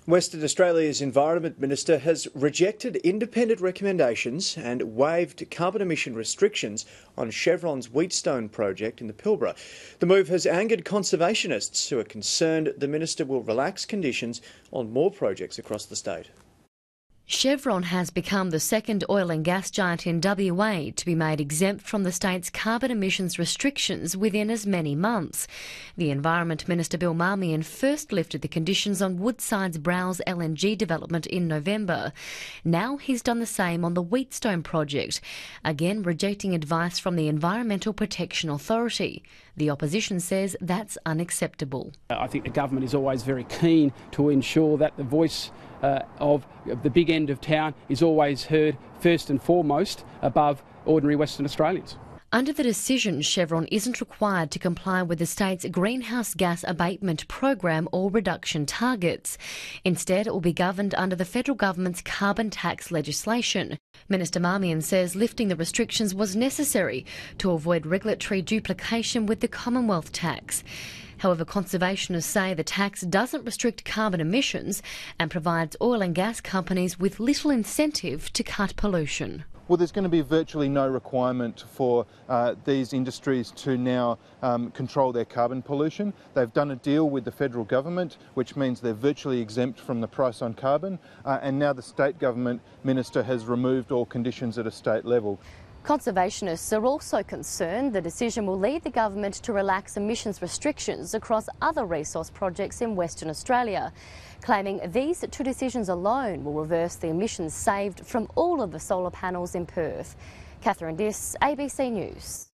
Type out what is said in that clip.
Western Australia's Environment Minister has rejected independent recommendations and waived carbon emission restrictions on Chevron's Wheatstone project in the Pilbara. The move has angered conservationists who are concerned the minister will relax conditions on more projects across the state. Chevron has become the second oil and gas giant in WA to be made exempt from the state's carbon emissions restrictions within as many months. The Environment Minister Bill Marmion first lifted the conditions on Woodside's Browse LNG development in November. Now he's done the same on the Wheatstone project, again rejecting advice from the Environmental Protection Authority. The opposition says that's unacceptable. I think the government is always very keen to ensure that the voice of the big end of town is always heard first and foremost above ordinary Western Australians. Under the decision, Chevron isn't required to comply with the state's greenhouse gas abatement program or reduction targets. Instead, it will be governed under the federal government's carbon tax legislation. Minister Marmion says lifting the restrictions was necessary to avoid regulatory duplication with the Commonwealth tax. However, conservationists say the tax doesn't restrict carbon emissions and provides oil and gas companies with little incentive to cut pollution. Well, there's going to be virtually no requirement for these industries to now control their carbon pollution. They've done a deal with the federal government, which means they're virtually exempt from the price on carbon, and now the state government minister has removed all conditions at a state level. Conservationists are also concerned the decision will lead the government to relax emissions restrictions across other resource projects in Western Australia, claiming these two decisions alone will reverse the emissions saved from all of the solar panels in Perth. Catherine Diss, ABC News.